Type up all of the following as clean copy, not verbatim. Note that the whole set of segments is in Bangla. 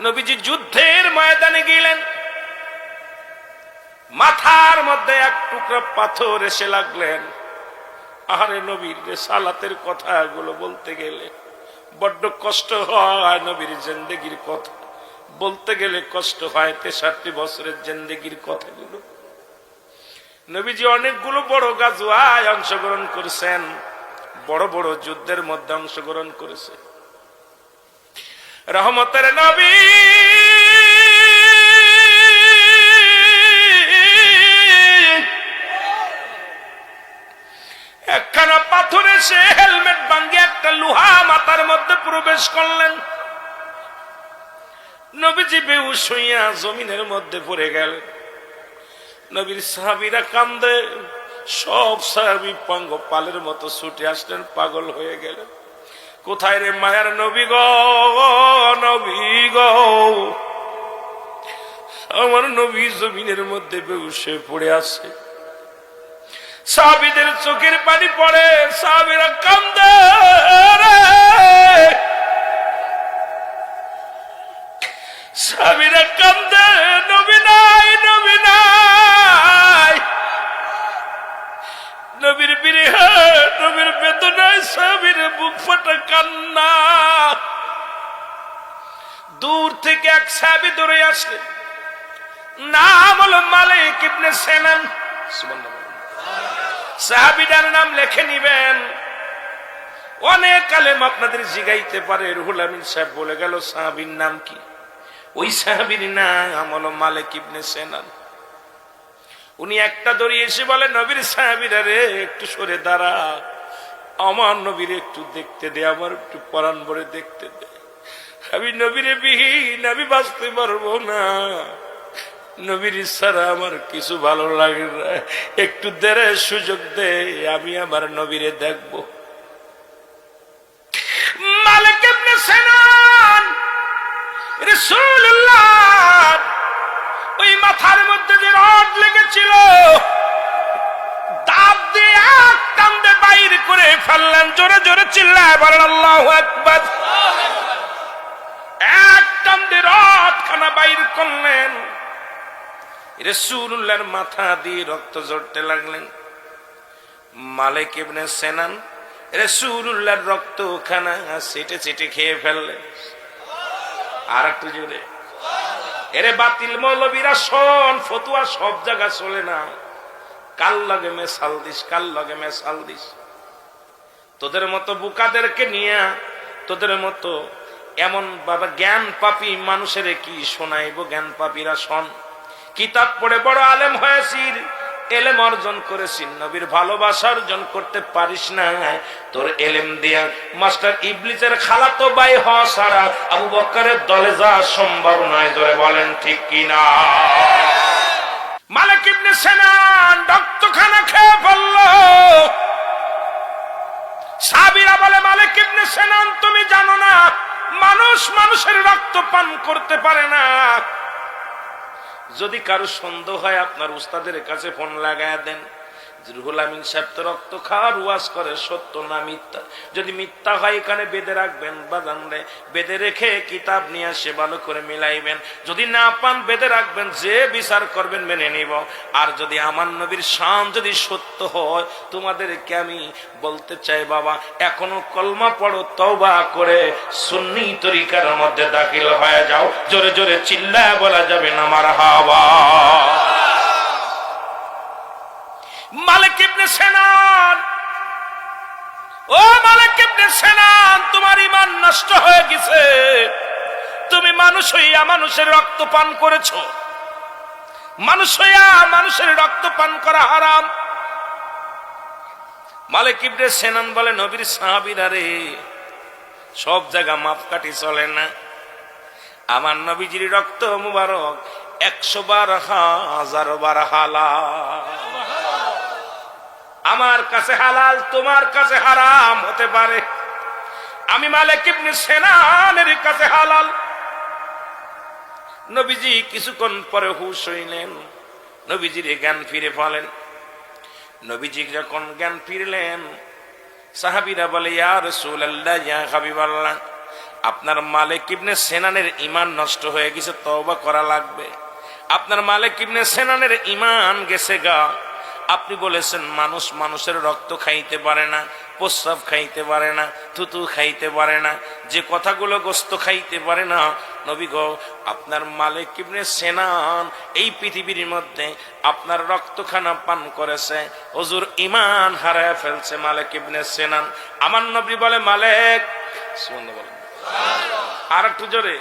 নবীজি যুদ্ধের ময়দানে গেলেন, মাথার মধ্যে এক টুকরা পাথর এসে লাগলেন। আরে নবীর সালাতের কথাগুলো বলতে গেলে বড্ড কষ্ট হয়, নবীর জিন্দেগির কথা বলতে গেলে কষ্ট হয়। 63 বছরের জিন্দেগির কথাগুলো। নবীজি অনেকগুলো বড় গাজওয়ায় অংশগ্রহণ করেছেন, বড় বড় যুদ্ধের মধ্যে অংশগ্রহণ করেছে। রহমতের নবী একখানা পাথরে সে হেলমেট ভাঙ্গে একটা লোহা মাথার মধ্যে প্রবেশ করলেন। নবীজি বেহুশ হইয়া জমিনের মধ্যে পড়ে গেলেন। নবীর সাহাবীরা কান্দে, সব সাহাবী পালের মতো ছুটে আসলেন, পাগল হয়ে গেলেন। কোথায় রে মায়ার নবী গো, নবী গো, আমার নবী জমিনের মধ্যে বেহুশ হয়ে পড়ে আছে। সাহাবীদের চোখের পানি পড়ে, সাহাবীরা কান্দে, সাহাবীরা কান্দে, নবী নাই, নবী নাই। নবীর বিরহে, নবীর বেদনায় সাহাবীর বুক ফাটা কান্না। দূর থেকে এক সাহাবী দৌড়ে আসলেন, নাম হলো মালিক ইবনে সিনান। সুবহানাল্লাহ। সাহাবীটার নাম লিখে নিবেন। অনেক আলেম আপনাদের জিগাইতে পারে, রুহুল আমিন সাহেব বলে গেল সাহাবীর নাম কি? ওই সাহাবীর নাম হলো মালিক ইবনে সিনান। উনি একটা দড়ি এসে বলে, নবীর সাহাবীরা রে একটু সরে দাঁড়া, আমার নবীর একটু দেখতে দে, আমার একটু পরাণ ভরে দেখতে দে। আমি নবীরে বিহীন আমি বাঁচতে পারবো না, নবীর ছাড়া আমার কিছু ভালো লাগে না, একটু দেরে সুযোগ দে, আমি আমার নবীরে দেখব। মালিক ইবনে সিনান রাসূলুল্লাহ ওই মাথার মধ্যে যে রড লেগেছিল, দাঁত দিয়ে এক টান দিয়ে বাইর করে ফেললেন। জোরে জোরে চিল্লায় বলেন আল্লাহু আকবার। এক টান দিয়ে রড খানা বাইর করলেন। রাসূলুল্লাহর মাথা দিয়ে রক্ত ঝরতে লাগলেন। মালিক ইবনে সিনান রাসূলুল্লাহর রক্ত খানা ছিটে ছিটে খেয়ে ফেললেন। আর একটু জোরে। এরে বাতিল মৌলবীরা শোন, ফতুয়া সব জায়গা চলে না। কাল লগে মেশাল দিস, কাল লগে মেশাল দিস। তোদের মতো বুকাদেরকে নিয়ে, তোদের মতো এমন বাবা জ্ঞান পাপী মানুষের কি শোনাইব? জ্ঞান পাপীরা শোন, কিতাব পড়ে বড় আলেম হয়েছিস, এলেম অর্জন করেছিস, নবীর ভালোবাসা অর্জন করতে পারিস না। তোর এলেম দিয়া মাস্টার ইবলিসের খালাতো ভাই হওয়া ছাড়া আবু বকরের দলে যাওয়া সম্ভব নয়। ধরে বলেন ঠিক কিনা? মালিক ইবনে সিনান রক্তখানা খেয়ে ফেলল। সাহাবীরা বলে, মালিক ইবনে সিনান তুমি জানো না মানুষ মানুষের রক্ত পান করতে পারে না। যদি কারো সন্দেহ হয় আপনার উস্তাদের কাছে ফোন লাগায় দেন। রুহুল আমিন সাহেব তো রক্ত খাওয়ার ওয়াজ করে, সত্য না মিথ্যা? যদি মিথ্যা হয় এখানে বেঁধে রাখবেন, বাজানরে বেঁধে রেখে কিতাব নিয়ে আসে ভালো করে মিলাইবেন। যদি না পান বেঁধে রাখবেন, যে বিচার করবেন মেনে নিব। আর যদি আমার নবীর শান যদি সত্য হয়, তোমাদেরকে আমি বলতে চাই বাবা, এখনো কলমা পড়ো, তওবা করে সুন্নি তরিকার মধ্যে দাখিল হয়ে যাও। জোরে জোরে চিল্লায় বলা যাবে না মারহাবা। মালিক ইবনে সিনান, ও মালিক ইবনে সিনান, তোমার ঈমান নষ্ট হয়ে গেছে। তুমি মানুষ হইয়া মানুষের রক্ত পান করেছো। মানুষ হইয়া মানুষের রক্ত পান করা হারাম। মালিক ইবনে সিনান বলে, নবীর সাহাবীরা রে, সব জায়গা মাপকাঠি চলে না। আমার নবীজির রক্ত মুবারক 100 বার 1000 বার হালাল। আমার কাছে হালাল, তোমার কাছে হারাম হতে পারে। আমি মালিক ইবনে সিনানের কাছে হালাল। নবীজি কিছুক্ষণ পরে হুঁশ হইলেন, নবীজির জ্ঞান ফিরে পেলেন। নবীজি যখন জ্ঞান ফিরলেন, সাহাবীরা বলে, ইয়া রাসূলুল্লাহ, ইয়া হাবিবাল্লাহ, আপনার মালিক ইবনে সেনানের ঈমান নষ্ট হয়ে গেছে, তওবা করা লাগবে। আপনার মালিক ইবনে সেনানের ঈমান গেছে গা। আপনি বলেছেন মানুষ মানুষের রক্ত খাইতে পারে না, প্রস্রাব খাইতে পারে না, থুতু খাইতে পারে না, যে কথাগুলো গোস্ত খাইতে পারে না। নবী গো, আপনার মালিক ইবনে সেনান এই পৃথিবীর মধ্যে আপনার রক্তখানা পান করেছে, হুজুর ঈমান হারায় ফেলছে মালিক ইবনে সেনান। আমার নবী বলে, মালিক, সুবহানাল্লাহ বলেন, আর একটু জোরে,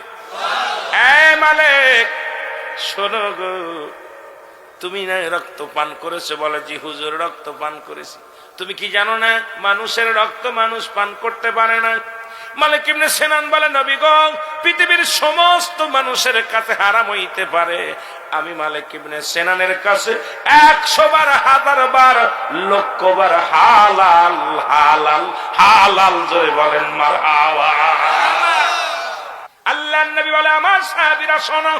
এই মালিক শোনো গো, তুমি না রক্ত পান করেছো? বলে, জি হুজুর, রক্ত পান করেছি। তুমি কি জানো না মানুষের রক্ত মানুষ পান করতে পারে না? মালিক ইবনে সেনান বলে, নবী গো, পৃথিবীর সমস্ত মানুষের কাছে হারাম হইতে পারে, আমি মালিক ইবনে সেনানের কাছে 100 বার, 1000 বার, লক্ষ বার হালাল হালাল হালাল। জোরে বলেন মারহাবা। আল্লাহর নবী বলে, আমার সাহাবীরা শোনো,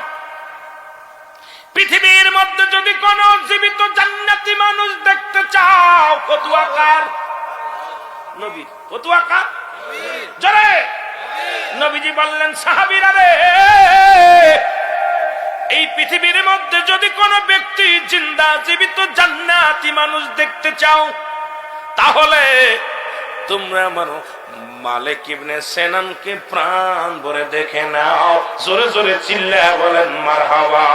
পৃথিবীর মধ্যে যদি কোন জীবিত জান্নাতি মানুষ দেখতে চাও, ফতুয়া কার? নবী। ফতুয়া কার? জোরে। নবীজি বললেন, সাহাবীরা রে, এই পৃথিবীর মধ্যে যদি কোন ব্যক্তি জিন্দা জীবিত জান্নাতি মানুষ দেখতে চাও, তাহলে তোমরা আমার মালিক ইবনে সেনানকে প্রাণ ভরে দেখে নাও। জোরে জোরে চিল্লায়া বলেন মারহাবা।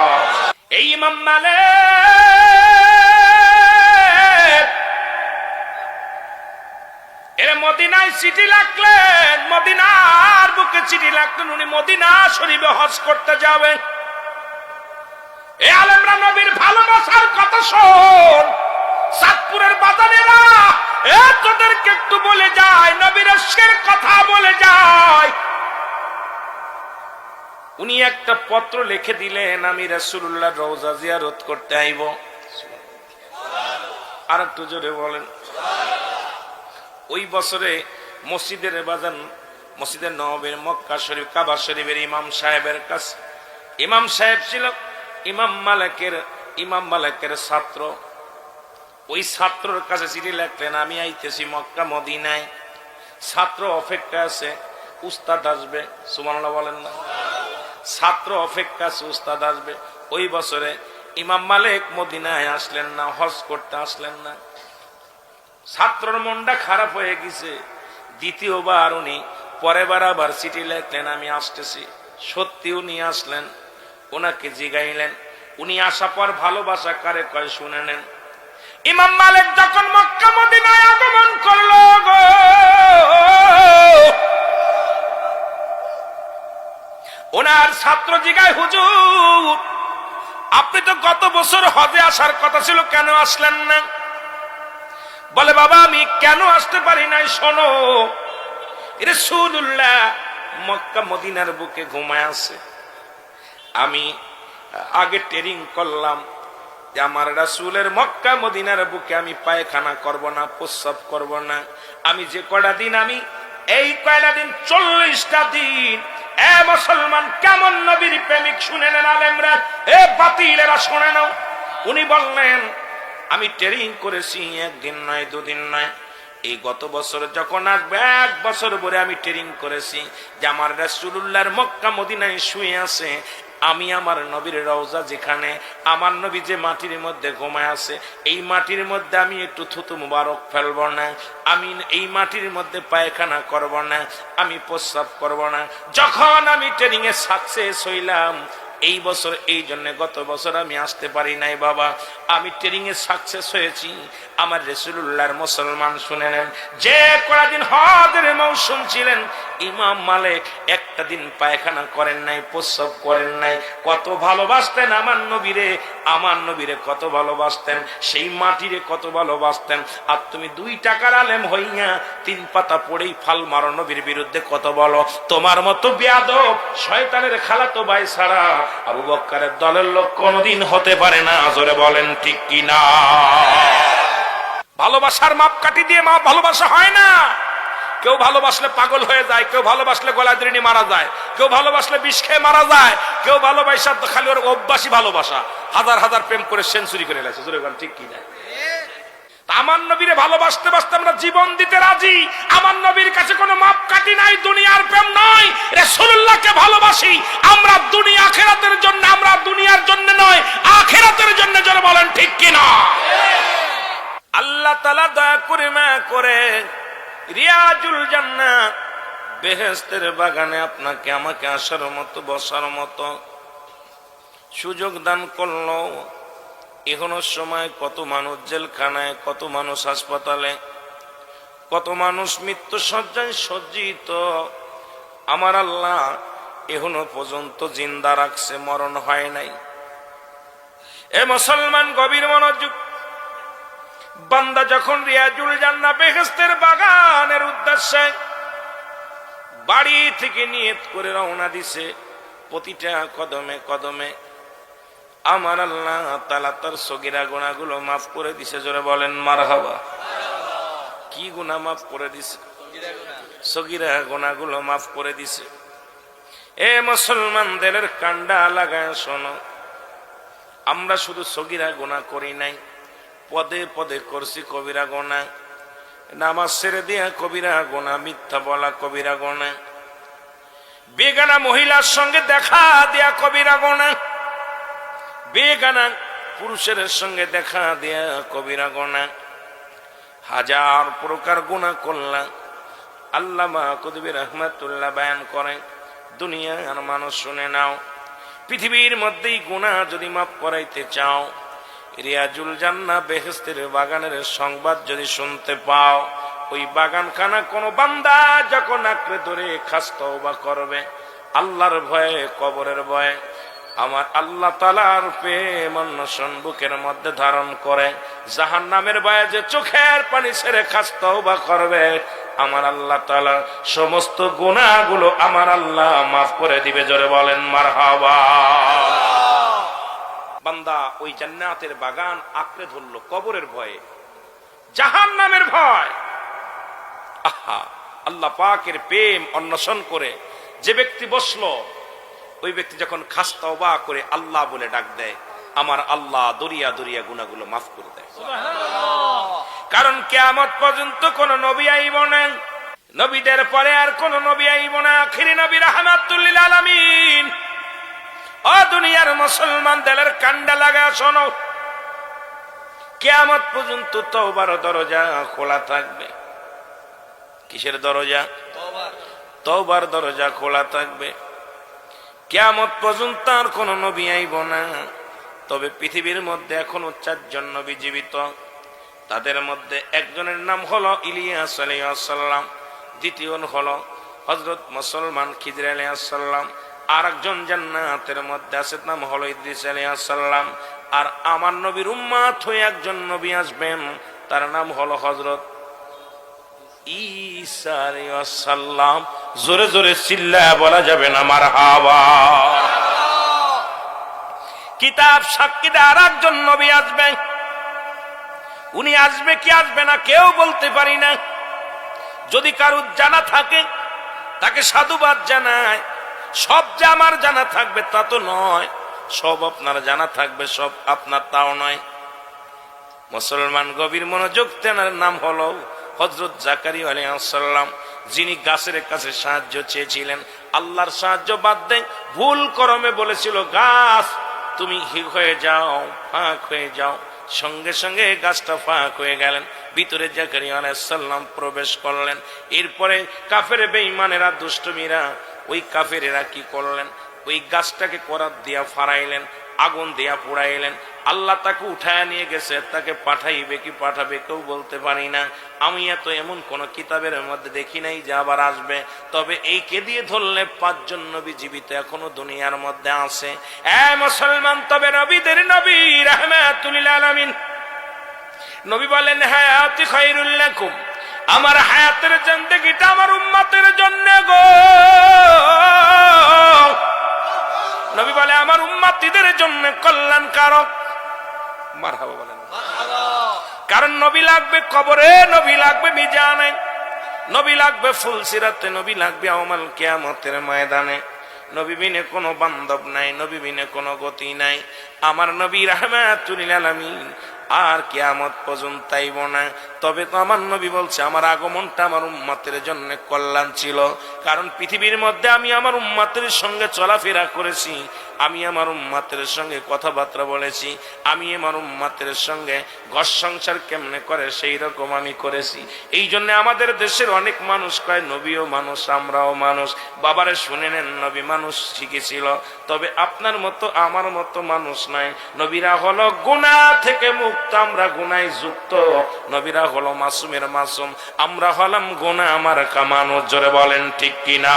এই ইমাম মালিক এর মদিনায় চিঠি লাগলেন, মদিনার বুকে চিঠি লাগলেন, উনি মদিনা শরীফে হজ করতে যাবেন। এই আলেমরা নবীর ভালোবাসার কথা শোন, সাতপুরের বাজারেরা তোদেরকে একটু বলে যায়, নবীর ইশকের কথা বলে যায়। উনি একটা পত্র লিখে দিলেন, আমি রাসূলুল্লাহর রওজা জিয়ারত করতে আইব। আর একটু জোরে বলেন। ওই বছরে মসজিদের বাজান, মসজিদের নববীর মক্কা শরীফ কাবা শরীফের ইমাম সাহেবের কাছে, ইমাম সাহেব ছিল ইমাম মালিকের ছাত্র। ওই ছাত্রর কাছে চিঠি লিখলেন, আমি আইতেছি মক্কা মদিনায়, ছাত্র অপেক্ষা আছে, উস্তাদ আসবে। সুবহানাল্লাহ বলেন না? ছাত্র অপেক্ষা আছে, উস্তাদ আসবে। ওই বছরে ইমাম মালিক মদিনায় আসলেন না, হজ করতে আসলেন না। ছাত্রর মনটা খারাপ হয়ে গেছে। দ্বিতীয়বার উনি পরের বার আবার চিঠি লিখলেন, আমি আসতেছি। সত্যি উনি আসলেন, ওনাকে জিগাইলেন। উনি আসা পর ভালোবাসা কারে কয় শুনে নেন। ইমাম মালিক যখন মক্কা মদিনায় আগমন করলো গো, ওনার ছাত্র জিগায়, হুজুর আপনি তো গত বছর হজে আসার কথা ছিল, কেন আসলেন না? বলে, বাবা আমি কেন আসতে পারি নাই? শোনো, রাসূলুল্লাহ মক্কা মদিনার বুকে ঘুমায় আছে। আমি আগে ট্রেনিং করলাম যে আমার রাসূলের মক্কা মদিনার বুকে আমি পায়খানা করব না, প্রস্রাব করব না। আমি যে কয়টা দিন, আমি এই কয়টা দিন 40টা দিন, এ মুসলমান কেমন নবীর প্রেমিক শুনে নেন আলেমরা, এ বাতিলেরা শুনে নাও। উনি বললেন, আমি ট্রেনিং করেছি 1 দিন নয় 2 দিন নয়, এই গত বছর যখন আসবে 1 বছর ভরে আমি ট্রেনিং করেছি যে আমার রাসূলুল্লাহর মক্কা মদিনায় শুয়ে আছে, আমি আমার নবীর রওজা যেখানে, আমার নবী যে মাটির মধ্যে ঘুমায় আছে, এই মাটির মধ্যে আমি একটু থুতু মুবারক ফেলব না, আমি এই মাটির মধ্যে পায়খানা করব না, আমি প্রস্রাব করব না। যখন আমি ট্রেনিং এ সাকসেস হইলাম, এই বছর এই জন্য গত বছর আমি আসতে পারি নাই বাবা, আমি ট্রেনিং এ সাকসেস হয়েছি। আমার রাসূলুল্লাহর মুসলমান শুনে নেন, যে কয়েকদিন হজের মৌসুম ছিলেন, ইমাম মালিক একটা দিন পায়খানা করেন নাই, প্রস্রাব করেন নাই। কত ভালোবাসতেন আমার নবীরে, আমার নবীরে কত ভালোবাসতেন, সেই মাটিরে কত ভালোবাসতেন। আর তুমি 2 টাকার আলেম হইয়া 3 পাতা পড়েই ফাল মারো নবীর বিরুদ্ধে, কত বলো। তোমার মতো বেয়াদব শয়তানের খালাতো ভাই ছাড়া আবু বকরের দলের লোক কোনদিন হতে পারে না। জোরে বলেন ঠিক কিনা? ভালোবাসার মাপকাঠি দিয়ে মা ভালোবাসা হয় না। কেউ ভালোবাসলে পাগল হয়ে যায়, কেউ ভালোবাসলে গলায় দড়ি নিয়ে মারা যায়, কেউ ভালোবাসলে বিষ খেয়ে মারা যায়, কেউ ভালোবাসা খালি ওর অভ্যাসী ভালোবাসা, হাজার হাজার প্রেম করে সেঞ্চুরি করে গেছে। জোরে বলেন ঠিক কিনা? আমার নবীরে ভালোবাসতে বাসতে আমরা জীবন দিতে রাজি। আমার নবীর কাছে কোনো মাপকাঠি নাই, দুনিয়ার প্রেম নয়। রাসূলুল্লাহকে ভালোবাসি আমরা দুনিয়া আখিরাতের জন্য, আমরা দুনিয়ার জন্য নয়, আখিরাতের জন্য। যারা বলেন ঠিক কিনা? আল্লাহ তাআলা দয়া করে মায়া করে রিয়াজুল জান্নাহ বেহেশতের বাগানে আপনাকে আমাকে আসার মতো, বসার মতো সুযোগ দান করলো। এখনো সময় কত মানুষ জেলখানায়, কত মানুষ হাসপাতালে, কত মানুষ মৃত্যু শয্যায় সজ্জিত। আমার আল্লাহ এখনো পর্যন্ত জিন্দা রাখছে, মরণ হয় নাই। এ মুসলমান গভীর মনোযোগ। বান্দা যখন রিয়াজুল জান্নাহ বেহেশতের বাগানের উদ্দেশ্যে বাড়ি থেকে নিয়ত করে রওনা দিছে, প্রতিটা কদমে কদমে আমার আল্লাহ তাআলা তার সগীরা গুনাহগুলো মাফ করে দিছে। জোরে বলেন মারহাবা। কি গুনাহ মাফ করে দিছে? সগীরা গুনাহগুলো মাফ করে দিছে। এ মুসলমান দিলের কান্ডা লাগায় শোনো, আমরা শুধু সগীরা গুনাহ করি নাই, পদে পদে করছি কবিরা গুনাহ। নামাজ ছেড়ে দিয়া কবিরা গুনাহ, মিথ্যা বলা কবিরা গুনাহ, বেগানা মহিলার সঙ্গে দেখা দেয়া কবিরা গুনাহ, বেগানা পুরুষের সঙ্গে দেখা দেয়া কবিরা গুনাহ। হাজার প্রকার গুনাহ করলাম। আল্লামা কুতুবী রাহমাতুল্লাহ বয়ান করেন, দুনিয়ার মানুষ শুনে নাও, পৃথিবীর মধ্যেই গুনাহ যদি মাফ করাইতে চাও, রিয়াজুল জান্নাহ বেহেশতের বাগানের সংবাদ যদি শুনতে পাও, ওই বাগানখানা কোন বান্দা যখন আঁকড়ে ধরে খাস তওবা করবে, আল্লাহর ভয়ে, কবরের ভয়ে, আমার আল্লাহ তাআলার প্রেম অন্বেষণ বুকের মধ্যে ধারণ করে, জাহান্নামের ভয়ে যে চোখের পানি ছেড়ে খাস তওবা করবে, আমার আল্লাহ তাআলা সমস্ত গুনাহগুলো আমার আল্লাহ মাফ করে দিবে। জোরে বলেন মারহাবা। বান্দা ওই জান্নাতের বাগান আঁকড়ে ধরলো কবরের ভয়ে, জাহান্নামের ভয়। আহা, আল্লাহ পাকের প্রেম অন্বেষণ করে যে ব্যক্তি বসলো, ওই ব্যক্তি যখন খাস তওবা করে আল্লাহ বলে ডাক দেয়, আমার আল্লাহ দরিয়া দরিয়া গুনাহগুলো মাফ করে দেয়। কারণ কিয়ামত পর্যন্ত কোন নবী আইব না, নবীদের পরে আর কোন নবী আইব না, আখিরি নবী রাহমাতুল লিল আলামিন। ও দুনিয়ার মুসলমান দিলের কান্ডা লাগা শোনো, কিয়ামত পর্যন্ত তওবার দরজা খোলা থাকবে। কিসের দরজা? তওবার দরজা খোলা থাকবে। কিয়ামত পর্যন্ত আর কোন নবী আইব না। তবে পৃথিবীর মধ্যে এখনো 4 জন নবী জীবিত। তাদের মধ্যে একজনের নাম হলো ইলিয়াস আলাইহিস সালাম, দ্বিতীয় হলো হযরত মুসলমান খিজর আলাইহিস সালাম, আর একজন জান্নাতের মধ্যে আছে, নাম হলো ইদ্রিস আলাইহিস সালাম। আর আমার নবীর উম্মত হয়ে একজন নবী আসবেন, তার নাম হলো হযরত ঈসা আলাইহিস সালাম। জোরে জোরে চিল্লায়া বলা যাবে না মারহাবা। কিতাব সাক্ষী দেয় আর একজন নবী আসবে। উনি আসবে কি আসবে না কেউ বলতে পারি না। যদি কারুর জানা থাকে তাকে সাধুবাদ জানায়। সব যে আমার জানা থাকবে তা তো নয়, সব আপনার জানা থাকবে সব আপনার তাও নয়। মুসলমান গভীর মনোযোগ, তেনার নাম হলো হযরত জাকারিয়া আলাইহিস সালাম, যিনি গাছের কাছে সাহায্য চেয়েছিলেন। আল্লাহর সাহায্য বাদ দেয়, ভুল করমে বলেছিল গাছ তুমি হয়ে যাও, ফাঁক হয়ে যাও। সঙ্গে সঙ্গে গাছটা ফাঁক হয়ে গেলেন, ভিতরে জাকারিয়া আলাইহিস সালাম প্রবেশ করলেন। এরপরে কাফের বেঈমানেরা, দুষ্টমীরা, ওই কাফেরেরা কি করলেন? ওই গাছটাকে করাত দিয়া ফাড়াইলেন, আগুন দিয়া পোড়াইলেন। আল্লাহ তাকে উঠায় নিয়ে গেছে, তাকে পাঠাইবে কি পাঠাবে কেউ বলতে পারি না। আমি এত এমন কোন কিতাবের মধ্যে দেখি নাই যে আবার আসবে। তবে এইকে দিয়ে ধরলে 5 জন নবী জীবিত এখনো দুনিয়ার মধ্যে আছে। মুসলমান, তবে নবীদের নবী রাহমাতুল লিল আলামিন নবী বলেন, হায়াতি খায়রুল লাকুম, আমার হায়াতের জিন্দেগিটা আমার উম্মতের জন্য গো। নবী বলে আমার উম্মতিদের জন্য কল্যাণকারক। মারহাবা বলেন। কারণ নবী লাগবে কবরে, নবী লাগবে মিজানে, নবী লাগবে ফুলসিরাতে, নবী লাগবে ইয়াউমুল কিয়ামতের ময়দানে। নবী বিনে কোনো বান্ধব নাই, নবী বিনে কোনো গতি নাই। আমার নবী রাহমাতুল লিল আলামিন আর কিয়ামত পর্যন্ত আইব না। তবে তো আমার নবী বলছে আমার আগমনটা আমার উম্মতের জন্য কল্যাণ ছিল, কারণ পৃথিবীর মধ্যে আমি আমার উম্মতের সঙ্গে চলাফেরা করেছি, আমি আমার উম্মতের সঙ্গে কথাবার্তা বলেছি, আমি আমার উম্মতের সঙ্গে ঘর সংসার কেমনে করে সেই রকম আমি করেছি। এই জন্য আমাদের দেশের অনেক মানুষ কয় নবীও মানুষ আমরাও মানুষ। বাবারে শুনে নেন, নবী মানুষ শিখেছিল, তবে আপনার মতো আমার মতো মানুষ নাই। নবীরা হলো গুনাহ থেকে মুক্ত, আমরা গুনায় যুক্ত। নবীরা হলো মাসুমের মাসুম, আমরা হলাম গুনাহ আমার কামানো। জোরে বলেন ঠিক কিনা?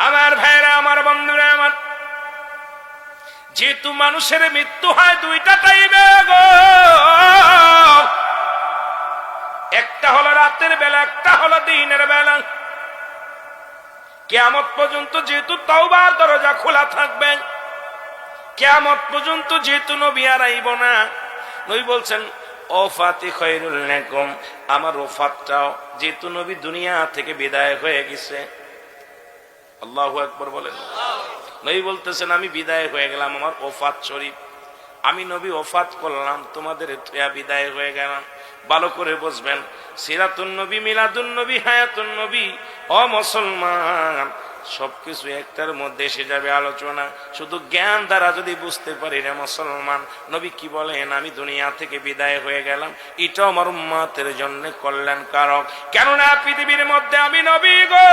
আমার ভাইরা, আমার বন্ধুরা, আমার যেহেতু মানুষের মৃত্যু হয় দুইটা টাইমে গো, একটা হলো রাতের বেলা, একটা হলো দিনের বেলা। কিয়ামত পর্যন্ত যেহেতু তওবার দরজা খোলা থাকবে, কিয়ামত পর্যন্ত যেহেতু নবী আর আইব না, নবী বলছেন ওফাতি খায়রুল লাকুম, আমার ওফাতটাও যেহেতু নবী দুনিয়া থেকে বিদায় হয়ে গেছে। আল্লাহু আকবার বলেন। নবী বলতেছেন আমি বিদায় হয়ে গেলাম, আমার ওফাত শরীফ, আমি নবী ওফাত করলাম, তোমাদের বিদায় হয়ে গেলাম। ভালো করে বুঝবেন, সিরাতুন নবী, মিলাদুন নবী, হায়াতুন নবী। ও মুসলমান, সবকিছু একটার মধ্যে এসে যাবে আলোচনা। শুধু জ্ঞান দ্বারা যদি বুঝতে পারি রে মুসলমান, নবী কি বলেন আমি দুনিয়া থেকে বিদায় হয়ে গেলাম, এটা আমার উম্মতের জন্য কল্যাণ কারক। কেননা পৃথিবীর মধ্যে আমি নবী গো,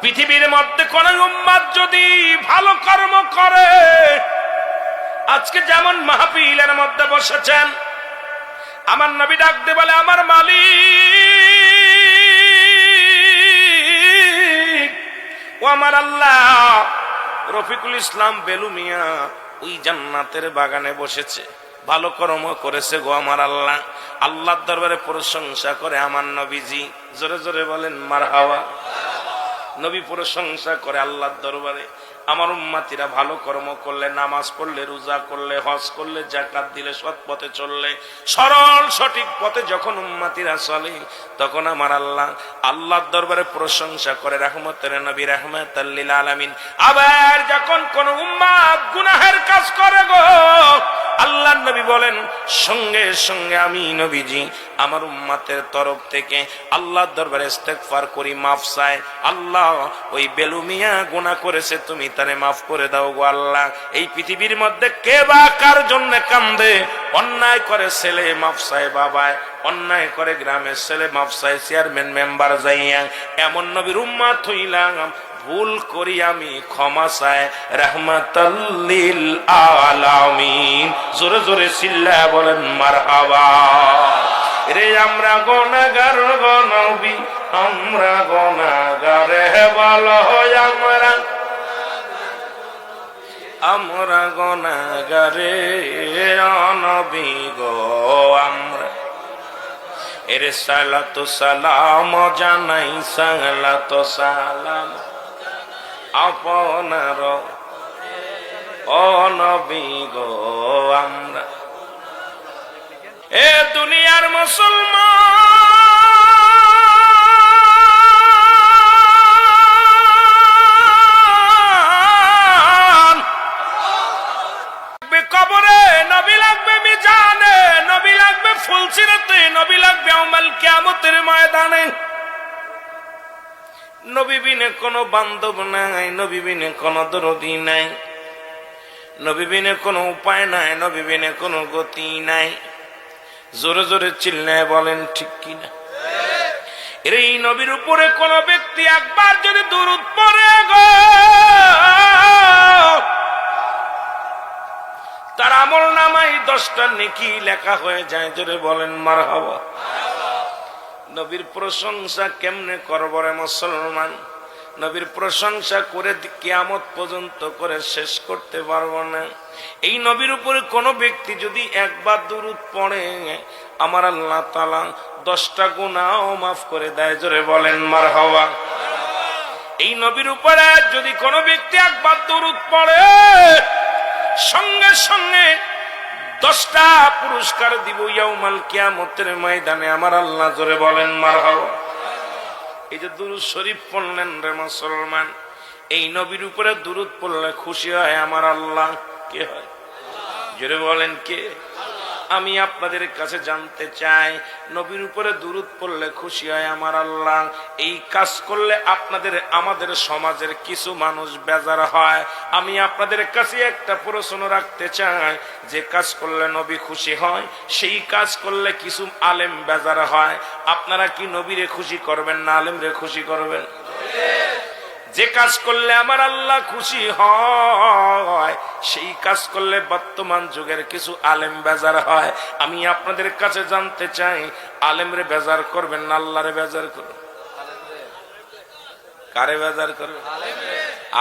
পৃথিবীর মধ্যে কোন উম্মত যদি ভালো কর্ম করে, আজকে যেমন মাহফিলের মধ্যে বসেছেন, আমার নবী ডাকতে বলে আমার মালিক ও আমার আল্লাহ। রফিকুল ইসলাম বেলু মিয়া ওই জান্নাতের বাগানে বসেছে, ভালো কর্ম করেছে গো আমার আল্লাহ। আল্লাহর দরবারে প্রশংসা করে আমার নবীজি। জোরে জোরে বলেন মারহাবা। নবী প্রশংসা করে আল্লাহর দরবারে। আমার উম্মতিরা ভালো কর্ম করলে, নামাজ পড়লে, রোজা করলে, হজ করলে, যাকাত দিলে, সৎ পথে চললে, সরল সঠিক পথে যখন উম্মতিরা চলে, তখন আমার আল্লাহ আল্লাহর দরবারে প্রশংসা করে রাহমাতের নবী রাহমাতাল লিল আলামিন। আবার যখন কোন উম্মত গুনাহের কাজ করে গো, আল্লাহর নবী বলেন সঙ্গে সঙ্গে আমি নবীজি আমার উম্মতের তরফ থেকে আল্লাহর দরবারে ইস্তেগফার করি, মাফ চাই। আল্লাহ ওই বেলু মিয়া গুনাহ করেছে, তুমি তারে মাফ করে দাও গো আল্লাহ। এই পৃথিবীর মধ্যে কে বা কার জন্য কান্দে? অন্যায় করে ছেলে মাফ চায় বাবায়, অন্যায় করে গ্রামের ছেলে মাফ চায় চেয়ারম্যান মেম্বার যাইয়া। এমন নবীর উম্মত হইলাম, ভুল করি আমি ক্ষমা চাই রাহমাতাল লিল আলামিন। জোরে জোরে চিল্লা বলেন মারহাবা। রে আমরা গুনাহগার গো নবী, আমরা গুনাহগার হে বলো আমরা গুনাহগারে নবী গো আমরা। এরে সালাতু সালাম জানাই, সালাতু সালাম আপনার ও নবী গো আমরা। এ দুনিয়ার মুসলমান, কবরে নবী লাগবে, মিজানে নবী লাগবে, ফুলসিরাতে নবী লাগবে, ইয়াউমুল কিয়ামতের ময়দানে। নবী বিনে কোনো বান্ধব নাই, নবী বিনে কোনো দরদি নাই, নবী বিনে কোনো উপায় নাই, নবী বিনে কোনো গতি নাই। জোরে জোরে চিল্লায় বলেন ঠিক কিনা? এই নবীর উপরে কোন ব্যক্তি একবার যদি দুরূদ পড়ে গো, তার আমল নামায় 10টা নেকি লেখা হয়ে যায়। জোরে বলেন মারহাবা। নবীর প্রশংসা কেমনে করব রে মুসলমান? নবীর প্রশংসা করে কিয়ামত পর্যন্ত করে শেষ করতে পারবো না। এই নবীর উপরে কোন ব্যক্তি যদি একবার দুরূদ পড়ে, আমার আল্লাহ তাআলা 10টা গুনাহ মাফ করে দেয়। জোরে বলেন মারহাবা। এই নবীর উপরে যদি কোন ব্যক্তি একবার দুরূদ পড়ে, সঙ্গে সঙ্গে 10টা পুরস্কার দিব ইয়াউমুল কিয়ামতের ময়দানে আমার আল্লাহ। জোরে বলেন মারহাবা। এই যে দুরূদ শরীফ পড়লেন রে মুসলমান, এই নবীর উপরে দুরূদ পড়লে খুশি হয় আমার আল্লাহ। কে হয়? জোরে বলেন কে? আমি আপনাদের কাছে জানতে চাই, নবীর উপরে দুরূদ পড়লে খুশি হয় আমার আল্লাহ। এই কাজ করলে আপনাদের আমাদের সমাজের কিছু মানুষ বেজার হয়। আমি আপনাদের কাছে একটা প্রশ্ন রাখতে চাই, যে কাজ করলে নবী খুশি হয় সেই কাজ করলে কিছু আলেম বেজার হয়। আপনারা কি নবীরে খুশি করবেন না আলেমরে খুশি করবেন? যে কাজ করলে আমার আল্লাহ খুশি হয় সেই কাজ করলে বর্তমান যুগের কিছু আলেম বেজার হয়। আমি আপনাদের কাছে জানতে চাই, আলেমরে বেজার করবেন না আল্লাহরে বেজার করবেন? কারে বেজার করবেন?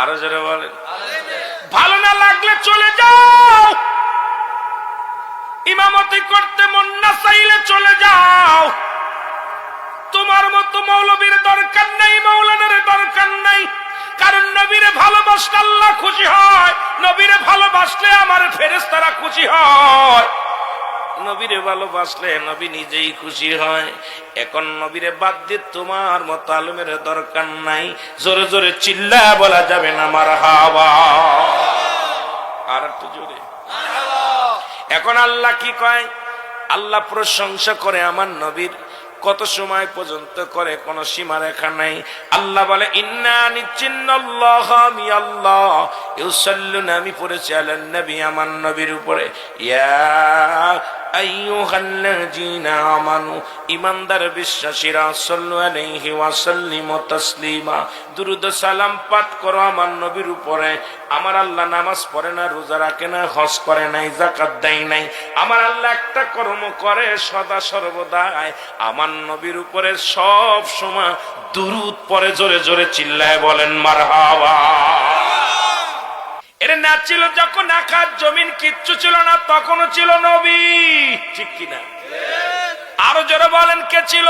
আরো জোরে বলেন। ভালো না লাগলে চলে যাও, ইমামতি করতে মন না চাইলে চলে যাও। তোমার মতো মৌলবীর দরকার নাই, মৌলানার দরকার নাই। কারণ নবীরে ভালোবাসলে আল্লাহ খুশি হয়, নবীরে ভালোবাসলে আমার ফেরেশতারা খুশি হয়, নবীরে ভালোবাসলে নবী নিজেই খুশি হয়। এখন নবীরে বাদ দিয়ে তোমার মতো আলেমের দরকার নাই। জোরে জোরে চিল্লা বলা যাবে না মারহাবা? আর একটু জোরে। এখন আল্লাহ কি কয়? আল্লাহ প্রশংসা করে আমার নবীর, কত সময় পর্যন্ত করে কোন সীমা রেখা নাই। আল্লাহ বলে ইন্না নিশ্চিন্নাল্লাহ, আমি আল্লাহ ইউসাল্লুনা, আমি পড়েছি আলান নবী, আমার নবীর উপরে। ইয়া আইয়ুহাল্লাযীনা আমানু, ঈমানদার বিশ্বাসীরা, সাল্লু আলাইহি ওয়া সাল্লিমু তাসলিমা, দুরূদ সালাম পাঠ করো আমার নবীর উপরে। আমার আল্লাহ নামাজ পড়ে না, রোজা রাখে না, হজ করে নাই, যাকাত দেয় নাই। আমার আল্লাহ একটা কর্ম করে সদা সর্বদাই আমার নবীর উপরে সব সময় দুরূদ পড়ে। জোরে জোরে চিল্লায় বলেন মারহাবা। এর না ছিল যখন আকাশ জমিন কিচ্ছু ছিল না, তখনও ছিল নবী, ঠিক কিনা? আরো জোরে বলেন কে ছিল?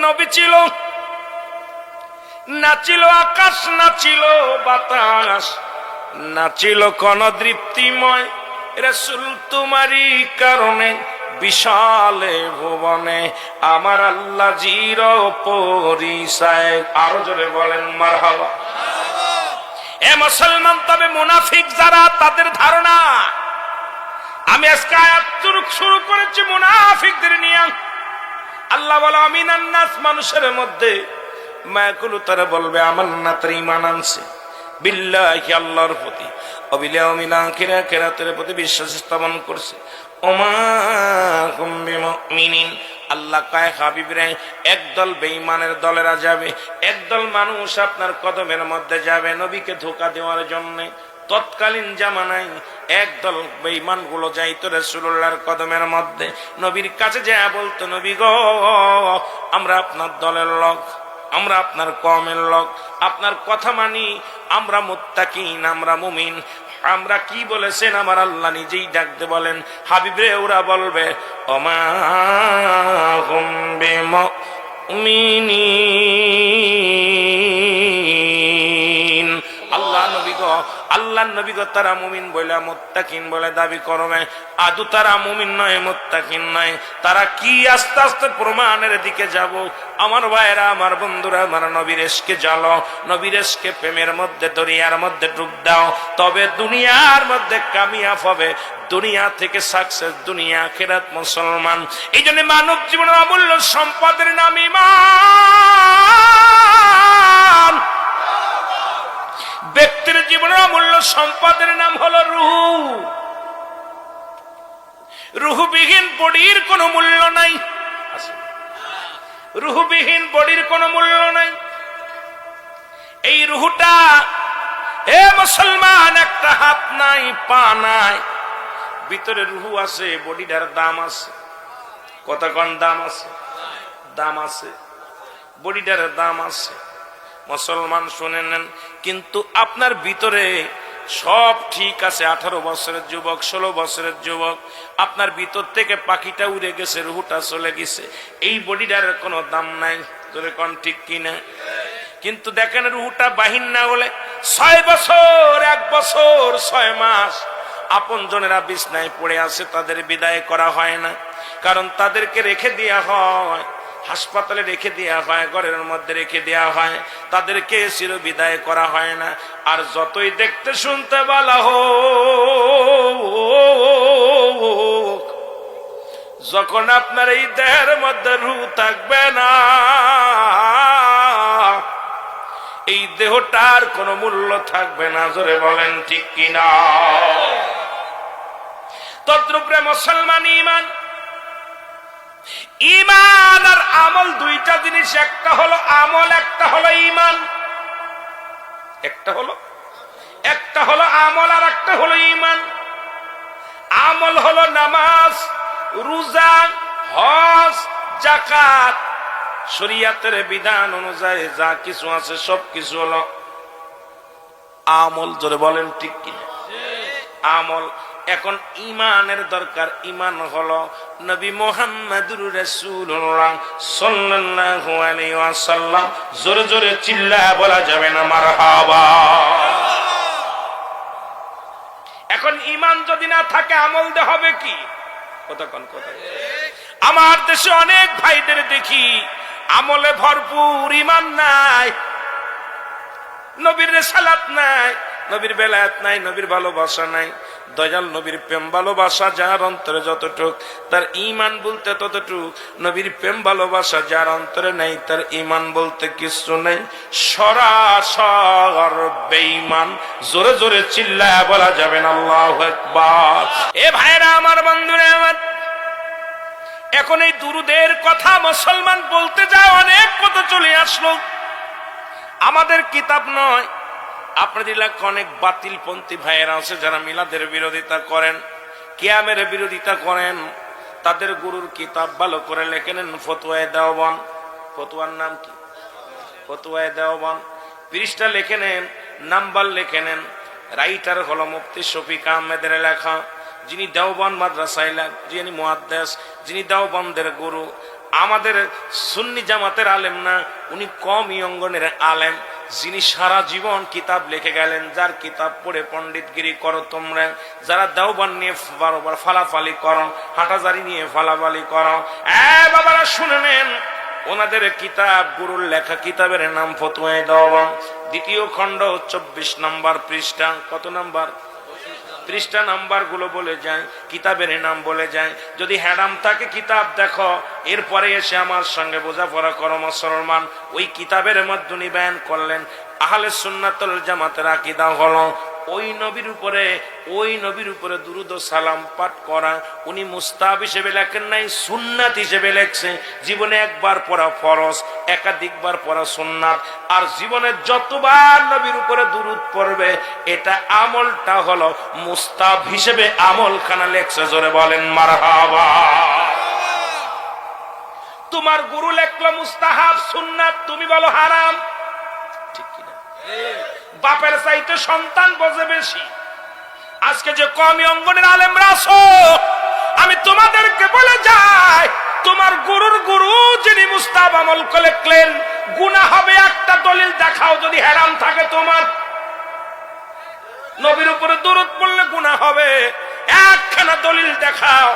নবী ছিল। না ছিল আকাশ, না ছিল বাতাস, না ছিল কোন দৃপ্তিময় রাসূল, তোমারই কারণে বিশালে ভুবনে আমার আল্লাহ জির পরিচয়। আরো জোরে বলেন মারহাবা। এ মুসলমান, তবে মুনাফিক যারা, তাদের ধারণা, আমি আজকে আয়াত শুরু করেছি মুনাফিকদের নিয়ে। আল্লাহ বলে আমিনান নাস, মানুষের মধ্যে মায়াকুলু, তারা বলবে আমান্না, তারা ঈমান আনছে, বিল্লাহি, আল্লাহর প্রতি, অবিল ইয়াউমিল আখির, আখিরাতের প্রতি বিশ্বাস স্থাপন করছে। ওমা হুম বিমুমিনিন, আল্লাহ কয় হাবিবরে, একদল বেঈমানের দলেরা যাবে, একদল মানুষ আপনার কদমের মধ্যে যাবে নবীকে ধোঁকা দেওয়ার জন্য। তৎকালীন জামানায় একদল বেঈমান গুলো যাইতো রাসূলুল্লাহর কদমের মধ্যে, নবীর কাছে যা বলতো, নবী গো, আমরা আপনার দলের লোক, আমরা আপনার কওমের লোক, আপনার কথা মানি, আমরা মুত্তাকিন, আমরা মুমিন। আমরা কি বলেছেন আমার আল্লাহ নিজেই ডাকতে বলেন, হাবিবরে ওরা বলবে ওমা হুম বিমুমিনিন, আল্লাহ নবী গো, আল্লাহ নবী গো, তারা মুমিন বলে মুত্তাকিন বলে দাবি করবে, আদু তারা মুমিন নয়, মুত্তাকিন নয়। তারা কি? আস্তে আস্তে প্রমাণের দিকে যাব। আমার ভাইয়েরা, আমার বন্ধুরা, আমার নবীর ইশকে জ্বালো, নবীর ইশকে প্রেমের মধ্যে দরিয়ার মধ্যে ডুব দাও, তবে দুনিয়ার মধ্যে কামিয়াব হবে, দুনিয়া থেকে সাকসেস, দুনিয়া আখিরাত। মুসলমান, এই জন্য মানব জীবনের অমূল্য সম্পদের নাম ঈমান। ব্যক্তির জীবনের অমূল্য সম্পদের নাম হলো রূহ। রূহবিহীন বডির কোনো মূল্য নাই, রূহবিহীন বডির কোনো মূল্য নাই। এই রূহটা, হে মুসলমান, একটা হাত নাই, পা নাই, ভিতরে রূহ আছে, বডিটার দাম আছে। কতক্ষণ দাম আছে? দাম আছে, বডিটার দাম আছে। মুসলমান শুনে নেন, কিন্তু আপনার ভিতরে সব ঠিক আছে, 18 বছরের যুবক, 16 বছরের যুবক, আপনার ভিতর থেকে পাখিটা উড়ে গেছে, রুহুটা চলে গেছে, এই বডিটার কোনো দাম নাই। তোরে কোন ঠিক কিনা? কিন্তু দেখেন, রুহুটা বাহির না হলে 6 বছর, 1 বছর 6 মাস আপন জনেরা বিছনায় পড়ে আছে, তাদের বিদায় করা হয় না। কারণ তাদেরকে রেখে দেয়া হয় হাসপাতালে রেখে দেওয়া হয়, ঘরের মধ্যে রেখে দেওয়া হয়, তাদেরকে চির বিদায় করা হয় না। আর যতই দেখতে শুনতে ভালো হোক, যখন আপনার এই দেহের মধ্যে রূহ থাকবে না, এই দেহটার কোনো মূল্য থাকবে না। জোরে বলেন ঠিক কিনা? তদ্রূপে মুসলমান ঈমান, ঈমান আর আমল দুইটা জিনিস, একটা হলো আমল, একটা হলো ঈমান। একটা হলো আমল আর একটা হলো ঈমান। আমল হলো নামাজ, রোজা, হজ, যাকাত, শরীয়তের বিধান অনুযায়ী যা কিছু আছে সব কিছু হলো আমল। জোরে বলেন ঠিক কিনা? আমল। এখন ঈমানের দরকার। ঈমান হলো নবী মুহাম্মদুর রাসূলুল্লাহ সাল্লাল্লাহু আলাইহি ওয়াসাল্লাম। জোরে জোরে চিল্লায়া বলা যাবে না মারহাবা? এখন ঈমান যদি না থাকে আমল দে হবে কি? কথা। আমার দেশে অনেক ভাইদের দেখি আমলে ভরপুর, ঈমান নাই, নবীর রিসালাত নাই, নবীর বেলায়েত নাই, নবীর ভালোবাসা নাই। দয়াল নবীর প্রেম ভালোবাসা যার অন্তরে যতটুক, তার ঈমান বলতে ততটুক। নবীর প্রেম ভালোবাসা যার অন্তরে নাই, তার ঈমান বলতে কিছু নাই। সরাসর বেঈমান। জোরে জোরে চিল্লায়া বলা যাবে না আল্লাহু আকবার? এ ভাইরা আমার, বন্ধুরা আমার, এখন এই দুরুদের কথা মুসলমান বলতে যায়, অনেক কথা চলে আসলো। আমাদের কিতাব নয়, আপনাদের এলাকায় অনেক বাতিলপন্থী ভাইয়েরা আছে যারা মিলাদের বিরোধিতা করেন, কিয়ামের বিরোধিতা করেন। তাদের গুরুর কিতাব ভালো করে লেখে নেন, ফতোয়ায়ে দেওবন্দ। ফতোয়ার নাম কি? ফতোয়ায়ে দেওবন্দ। পৃষ্ঠা লেখে নেন, নাম্বার লেখে নেন। রাইটার হলো মুফতি শফিক আহমেদের লেখা, যিনি দেওবন্দ মাদ্রাসায়, যিনি মুহাদ্দিস, যিনি দেওবন্দের গুরু। আমাদের সুন্নি জামাতের আলেম না, উনি কওমি অঙ্গনের আলেম, যিনি সারা জীবন কিতাব লিখে গেলেন। যার কিতাব পড়ে পণ্ডিতগিরি করো তোমরা, যারা দেওবন্দ নিয়ে বারবার ফালাফালি করো, হাঁটাজারি নিয়ে ফালাফালি করো, বাবারা শুনে নেন, ওনাদের কিতাব, গুরুর লেখা কিতাবের নাম ফতোয়ায়ে দেওবন্দ। দ্বিতীয় খণ্ড 24 নম্বর পৃষ্ঠা। কত নাম্বার? পৃষ্ঠা নাম্বার গুলো বলে যায়, কিতাবের নাম বলে যায়। যদি হ্যাডাম থাকে কিতাব দেখো, এরপরে এসে আমার সঙ্গে বোঝাপড়া করো মুসলমান। ওই কিতাবের মধ্যে উনি বয়ান করলেন আহলে সুন্নাতুল জামাতের আকীদা হলো ওই নবীর উপরে দুরূদ ও সালাম পাঠ করা। উনি মুস্তাহাব হিসেবে লেখেন নাই, সুন্নাত হিসেবে লেখছে। জীবনে একবার পড়া ফরজ, একাধিকবার পড়া সুন্নাত। আর জীবনে যতবার নবীর উপরে দুরূদ পড়বে, এটা আমলটা হলো মুস্তাহাব হিসেবে আমলখানা লেখছে। জোরে বলেন মারহাবা? তোমার গুরু লেখলো মুস্তাহাব, সুন্নাত, তুমি বলো হারাম। ঠিক কিনা? বাপের চাইতে সন্তান বোঝে বেশি। আজকে যে কওমি অঙ্গনের আলেমরা আছো, আমি তোমাদেরকে বলে যাই, তোমার গুরুর গুরু যিনি মুস্তাহাব আমল লিখলেন, গুনাহ হবে একটা দলিল দেখাও। যদি হারাম থাকে তোমার, নবীর উপরে দুরূদ পড়লে গুনাহ হবে, একখানা দলিল দেখাও।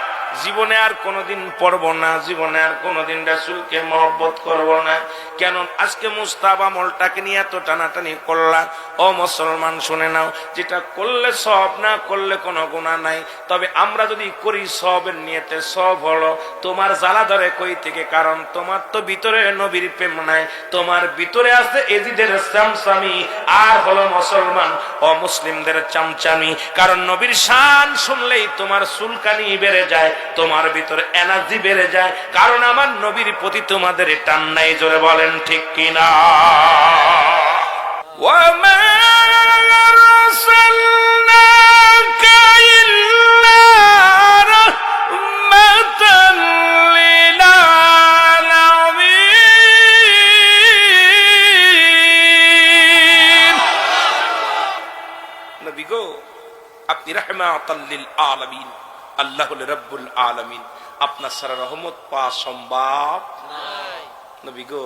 জীবনে আর কোনোদিন পড়বো না, জীবনে আর কোনোদিন রাসূলকে মহব্বত করব না। কেন আজকে মুস্তাহাব আমলটাকে নিয়ে এত টানাটানি করলা? ও মুসলমান শুনে নাও, যেটা করলে সওয়াব, না করলে কোনো গুনাহ নাই। তবে আমরা যদি করি সওয়াবের নিয়তে, সওয়াব হলো। তোমার জ্বালা ধরে কই থেকে? কারণ তোমার তো ভিতরে নবীর প্রেম নাই, তোমার ভিতরে আছে এজিদের চামচামি, আর হলো মুসলমান ও মুসলিমদের চামচামি। কারণ নবীর শান শুনলেই তোমার চুলকানি বেড়ে যায়, তোমার ভিতরে এনার্জি বেড়ে যায়। কারণ আমার নবীর প্রতি তোমাদের টান নাই। জোরে বলেন ঠিক কিনা? ওয়ামা আরসালনাকা ইল্লা রাহমাতাল লিল আলামিন। নবী গো, আপনি রাহমাতাল লিল আলামিন, আল্লাহ হল রব্বুল আলামিন। আপনার সারা রহমত পাওয়া সম্ভব নাই। নবী গো,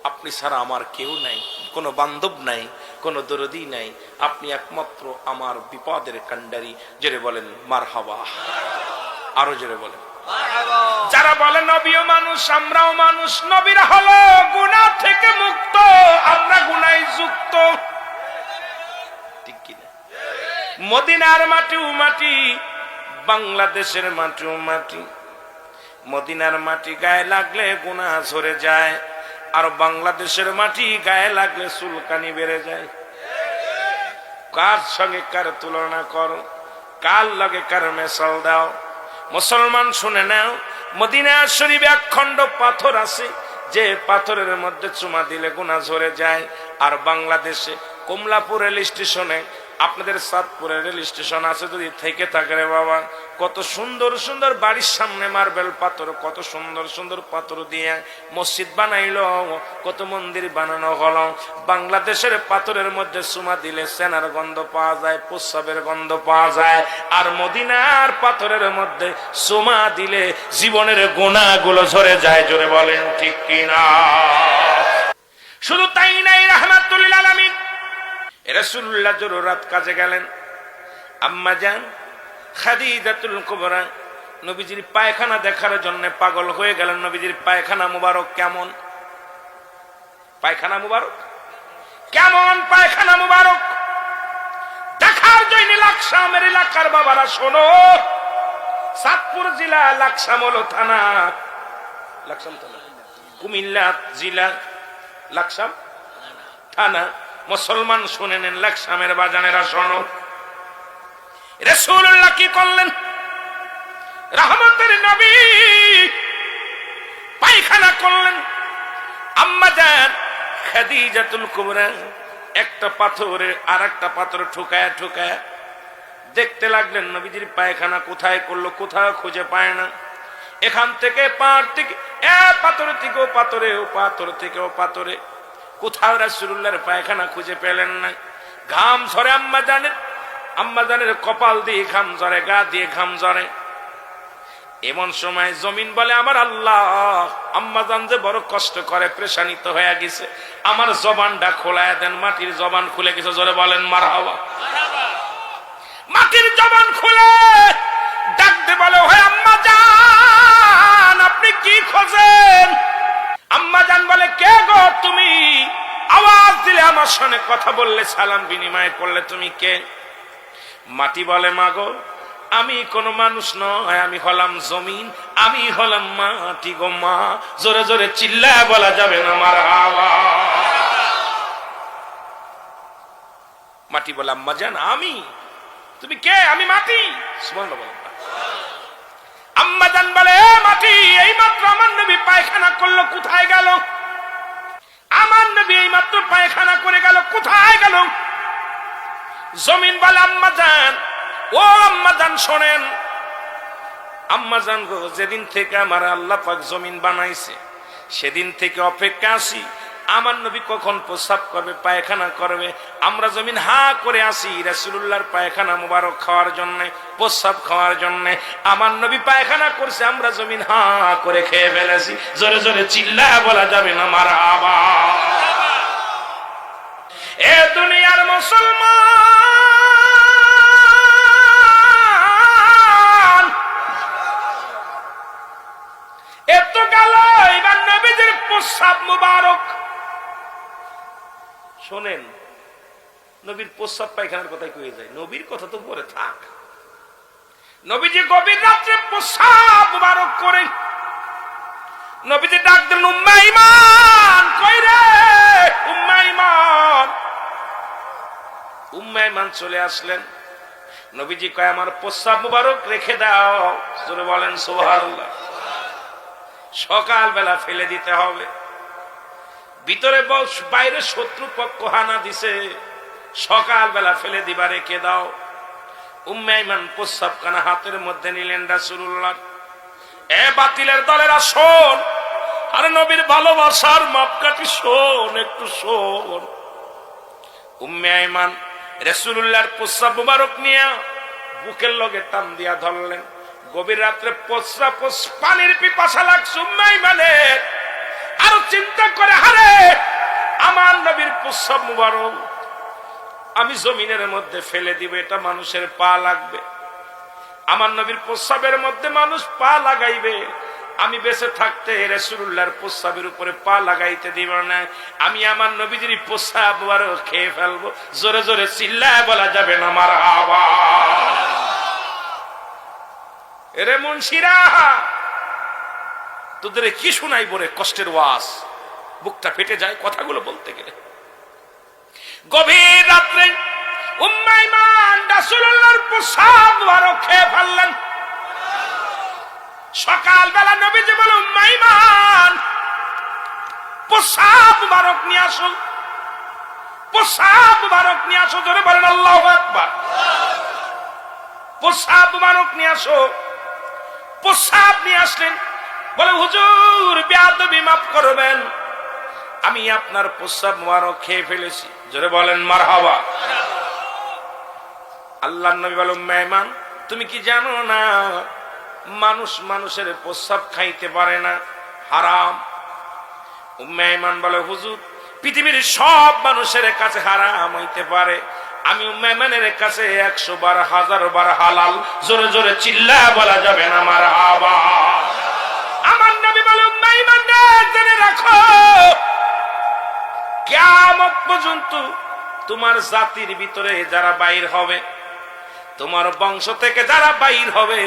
আপনি ছাড়া আমার কেউ নাই, কোনো বান্ধব নাই, কোনো দরদি নাই। আপনি একমাত্র আমার বিপদের কান্ডারি। জোরে বলেন মারহাবা? আরো জোরে বলেন। যারা বলে নবীও মানুষ আমরাও মানুষ, নবীরা হলো গুনাহ থেকে মুক্ত, আমরা গুনায় যুক্ত, ঠিক কিনা? মদিনার মাটিও মাটি, বাংলাদেশের মাটিও মাটি। মদিনার মাটি গায়ে লাগলে গুনাহ ঝরে যায়, আর বাংলাদেশের মাটি গায়ে লাগলে চুলকানি বেড়ে যায়। কার সঙ্গে কার তুলনা করো, কার লগে কার মেশাল দাও? মুসলমান শুনে নাও, মদিনা শরীফে এক খণ্ড পাথর আছে, যে পাথরের মধ্যে চুমা দিলে গুনাহ ঝরে যায়। আর বাংলাদেশে কমলাপুর রেল স্টেশনে, আপনাদের সাতপুরের রেল স্টেশন আছে যদি থেকে থাকে রে বাবা, কত সুন্দর সুন্দর বাড়ির সামনে মার্বেল পাথর, কত সুন্দর সুন্দর পাথর দিয়ে মসজিদ বানাইলো, কত মন্দির বানানো হলো। বাংলাদেশের পাথরের মধ্যে চুমা দিলে সেনার গন্ধ পাওয়া যায়, প্রস্রাবের গন্ধ পাওয়া যায়। আর মদিনার পাথরের মধ্যে চুমা দিলে জীবনের গুনাহগুলো ঝরে যায়। জোরে বলেন ঠিক কিনা? শুধু তাই নাই, রাহমাতুল লিল আলামিন রাসূলুল্লাহ জরুরাত কাজে গেলেন। আম্মা জান খাদিজাতুল কুবরা নবীজির পায়খানা দেখার জন্য পাগল হয়ে গেলেন। নবীজির পায়খানা মুবারক কেমন, পায়খানা মুবারক কেমন, পায়খানা মুবারক দেখার জন্য লাকসামের এলাকার বাবারা শোনো, সাতপুর জেলা লাকসাম হলো থানা, লাকসাম থানা, কুমিল্লা জেলা লাকসাম থানা। মুসলমান শুনে নেন, লাকসামের বাজানেরা শোনো, রাসূলুল্লাহ কি করলেন? রহমতের নবী পায়খানা করলেন। আম্মা জান খাদিজাতুল কুবরা একটা পাথরে আর একটা পাথর ঠুকায়া ঠুকায়া দেখতে লাগলেন নবীজির পায়খানা কোথায় করলো, কোথাও খুঁজে পায় না। এখান থেকে পার থেকে পাথর থেকেও পাথরে, ও পাথর থেকেও পাথরে, কোথাও রাসূলুল্লাহর পায়খানা খুঁজে পেলেন না। ঘাম ঝরে আম্মা জানের কপাল দিয়ে ঘাম ঝরে, গা দিয়ে ঘাম ঝরে। এমন সময় জমিন বলে, আমার আল্লাহ, আম্মা জান যে বড় কষ্ট করে, পেরেশানিত হয়ে গেছে, আমার জবানটা খোলায় দেন। মাটির জবান খুলে গেছে, জোরে বলেন মারহাবা। মাটির জবান খুলে ডাকতে বলে, হয় আম্মা জান, আপনি কি খোঁজেন? আম্মা জান বলে, কে গো তুমি? আওয়াজ দিলে, আমার সঙ্গে কথা বললে, সালাম বিনিময় করলে, তুমি কে? মাটি বলে, মাগো আমি কোন মানুষ নয়, আমি হলাম জমিন, আমি হলাম মাটি গো মা। জোরে জোরে চিল্লায় বলা যাবে না মারহাবা। মাটি বলে, আম্মা জান আমি, তুমি কে? আমি মাটি। সুবহানাল্লাহ বলেন। আম্মা জান বলে, মাটি, এই মাত্র আমার নবী পায়খানা করলো, কোথায় গেল? আমার নবী এই মাত্র পায়খানা করে গেল, কোথায় গেল? জমিন বলে, আম্মা জান, ও আম্মা জান শোনেন, আম্মা জান গো, যেদিন থেকে আমার আল্লাহ পাক জমিন বানাইছে, সেদিন থেকে অপেক্ষা আসি আমার নবী কখন প্রস্রাব করবে, পায়খানা করবে। আমরা জমিন হা করে আসি রাসূলুল্লাহর পায়খানা মুবারক খাওয়ার জন্য, প্রস্রাব খাওয়ার জন্য। আমার নবী পায়খানা করছে, আমরা জমিন হা করে খেয়ে ফেলেছি। জোরে জোরে চিল্লায় বলা যাবে না মারহাবা। এ দুনিয়ার মুসলমান, এত গেল, এবার নবীজির প্রস্রাব মুবারক শোনেন। নবীর প্রস্রাব পায়খানার কথাই কয়ে যায়, নবীর কথা তো পরে থাক। নবীজি গভীর রাত্রে প্রস্রাব মুবারক করে নবীজি ডাক দিলেন, উম্মে ঈমান, কই রে উম্মে ঈমান? উম্মে ঈমান চলে আসলেন। নবীজি কয়, আমার প্রস্রাব মুবারক রেখে দাও। জোরে বলেন সুবহানাল্লাহ। সকালবেলা ফেলে দিতে হবে। ভিতরে বাইরে শত্রু পক্ষ হানা দিছে, সকালবেলা ফেলে দিবা, রেখে দাও। উম্মে ঈমান প্রস্রাব কানা হাতের মধ্যে নিলেন রাসূলুল্লাহ। এ বাতিলের দলেরা শোন, আরে নবীর ভালোবাসার মাপকাঠি শোন, একটু শোন। উম্মে ঈমান রাসূলুল্লাহর প্রস্রাব মুবারক নিয়ে বুকের লগে টান দিয়া ধরলেন। গভীর রাত্রে প্রস্রাব, পানির পিপাসা লাগছে উম্মে ঈমানের। আরো চিন্তা করে, হারে আমার নবীর প্রস্রাব মুবারক আমি জমিনের মধ্যে ফেলে দিব, এটা মানুষের পা লাগবে। আমার নবীর প্রস্রাবের মধ্যে মানুষ পা লাগাইবে, আমি বেঁচে থাকতে রাসূলুল্লাহর প্রস্রাবের উপরে পা লাগাইতে দিব না। আমি আমার নবীজির প্রস্রাব আরো খেয়ে ফেলবো। জোরে জোরে চিল্লায় বলা যাবে না মারহাবা। এরে মুনশিরা, তোদের কি শোনাই বলে কষ্টের ওয়াজ, বুকটা ফেটে যায় কথাগুলো বলতে গেলে। গভীর রাত্রে উম্মে ঈমান রাসূলুল্লাহর প্রস্রাব আরো খেয়ে ফেললেন। সকালবেলা নবীজি বলে, উম্মে ঈমান প্রস্রাব মুবারক নিয়ে আসো, প্রস্রাব মুবারক নিয়ে আসো। জোরে বলেন আল্লাহু আকবার। প্রস্রাব মুবারক নিয়ে আসো। প্রস্রাব নিয়ে আসলেন। বলে, হুজুর বেয়াদবি মাফ করবেন, আমি আপনার প্রস্রাব মুবারক খেয়ে ফেলেছি। জোরে বলেন মারহাবা। আল্লাহর নবী বলেন, উম্মে ঈমান তুমি কি জানো না মানুষ মানুষের প্রস্রাব খাইতে পারে না, হারাম। উম্মে ঈমান বলে, হুজুর পৃথিবীর সব মানুষের কাছে হারাম হইতে পারে, আমি উম্মে ঈমানের কাছে 100 বার 1000 বার হালাল। জোরে জোরে চিল্লায় বলা যাবে না মারহাবা। আমার নবী বলে, উম্মে ঈমান জেনে রাখো, কিয়ামত পর্যন্ত তোমার জাতির ভিতরে যারা বাইর হবে, তোমার বংশ থেকে যারা বাইর হবে,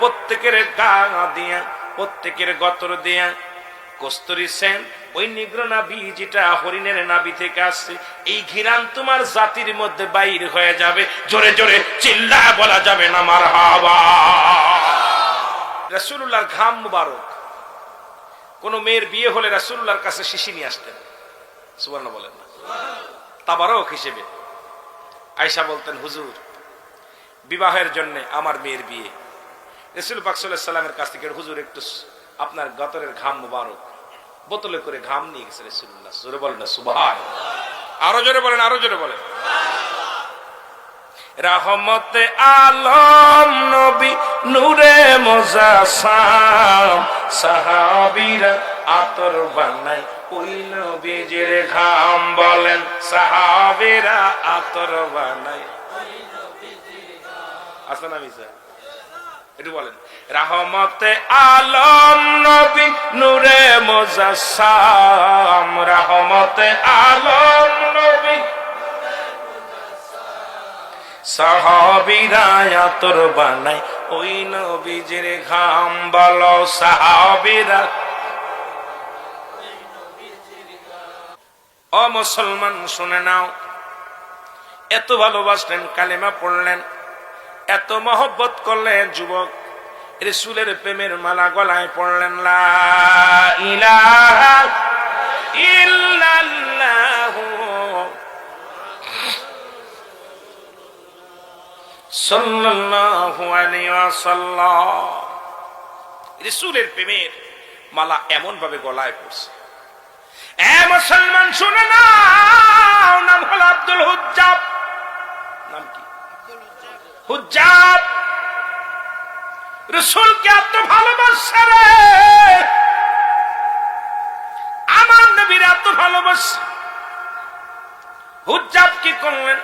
প্রত্যেকের গা দিয়া, প্রত্যেকের গতর দিয়া কস্তুরী সেন, ওই নিগ্র নাভি যেটা হরিণের নাভি থেকে আসছে, এই ঘিরান তোমার জাতির মধ্যে বাইর হয়ে যাবে। জোরে জোরে চিল্লায় বলা যাবে না মারহাবা। রাসূলুল্লাহর ঘাম মুবারক। কোন মেয়ের বিয়ে হলে রাসূলুল্লাহর কাছে শিশি নিয়ে আসতেন, সুবহানাল্লাহ বলেন না, তাবারক হিসেবে। আয়েশা বলতেন, হুজুর বিবাহের জন্য আমার মেয়ের বিয়ে, রাসূল পাক সাল্লাল্লাহু আলাইহি সাল্লামের কাছ থেকে হুজুর একটু আপনার গতরের ঘাম মুবারক, বোতলে করে ঘাম নিয়ে গেছে রাসূলুল্লাহ। জোরে বলেন না সুবহানাল্লাহ। আরো জোরে বলেন, আরো জোরে বলেন। রহমতে আলম নবী নূরে মুজাসসাম, সাহাবীরা আতর বানায় ওই নবীজির ঘাম। বলেন সাহাবীরা আতর বানায় ওই নবীজির ঘাম। আসেন আমি স্যার একটু বলেন, রহমতে আলম নবী নূরে মুজাসসাম, রহমতে আলম নবী সাহাবীরা আতর বানায় ওই নবীজির ঘাম। বলো সাহাবীরা। ও মুসলমান শুনে নাও, এত ভালোবাসলেন, কালেমা পড়লেন, এত মহব্বত করলেন, যুবক রাসূলের প্রেমের মালা গলায় পড়লেন, লা ইলাহা ইল্লাল্লাহ সাল্লাল্লাহু আলাইহি ওয়াসাল্লাম। রাসূলের প্রেমের মালা এমন ভাবে গলায় পড়ছে। এ মুসলমান শুনে নাও, নাম হলো আব্দুল হুজ্জাব। নাম কি? হুজ্জাব। রাসূলকে এত ভালোবাসে রে, আমার নবীর এত ভালোবাসে। হুজ্জাব কি করলেন?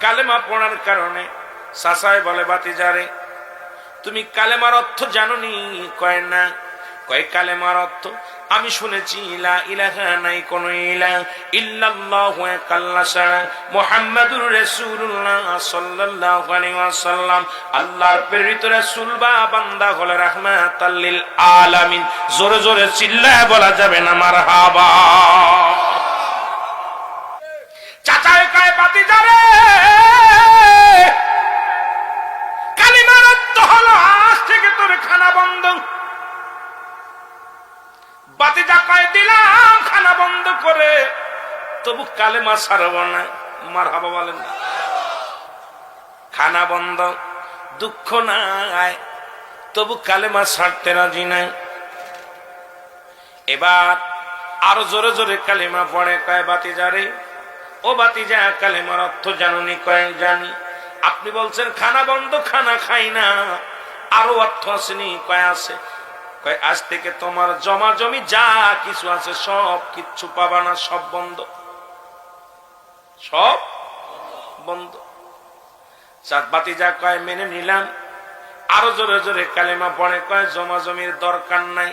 কালেমা পড়ার কারণে চাচাই বলে, বাতিজারে তুমি কালেমার অর্থ জানোনি? কয় না। কয় কালেমার অর্থ আমি শুনেছি, লা ইলাহা নাই কোন ইলাহ ইল্লাল্লাহু আল্লাহ ছাড়া, মুহাম্মাদুর রাসূলুল্লাহ সাল্লাল্লাহু আলাইহি ওয়াসাল্লাম আল্লাহর প্রেরিত রাসূল বা বান্দা হলো রাহমাতাল লিল আলামিন। জোরে জোরে চিল্লায় বলা যাবে না মারহাবা। চাচাই কয়, বাতিজারে কালিমার অর্থ হলো আজ থেকে তোর খানা বন্ধ। বাতিজা কয়, দিলাম খানা বন্ধ করে, তবু কালেমা ছাড়ব না। মারহাবা বলেন না। খানা বন্ধ, দুঃখ নাই, তবু কালেমা ছাড়তে রাজি নাই। এবার আরো জোরে জোরে কালেমা পড়ে। কয়, বাতিজারে ও বাতিজা কালেমার অর্থ জানুনি? কয়, জানি। আপনি বলছেন খানা বন্ধ, খানা খাই না, আরো অর্থ আসেনি? কয়, আছে। কয়, আজ থেকে তোমার জমা জমি যা কিছু আছে সব কিচ্ছু পাবা না, সব বন্ধ, সব বন্ধ। চাঁদ বাতিজা কয়, মেনে নিলাম, আরো জোরে জোরে কালেমা পড়ে, কয় জমা জমির দরকার নাই,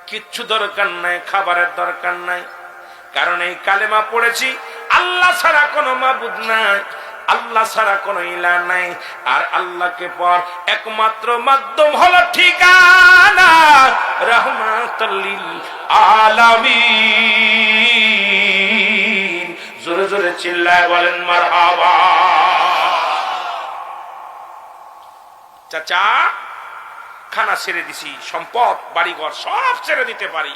কিচ্ছু দরকার নাই, খাবারের দরকার নাই, কারণ এই কালেমা পড়েছি আল্লাহ ছাড়া কোনো মাবুদ নাই, আল্লাহ ছাড়া কোনো ইলাহ নাই, আর আল্লাহকে পর একমাত্র মাধ্যম হলো ঠিকানা রাহমাতুল লিল আলামিন। জোরে জোরে চিল্লায় বলেন মারহাবা। চাচা খানা ছেড়ে দিছি, সম্পদ বাড়িঘর সব ছেড়ে দিতে পারি,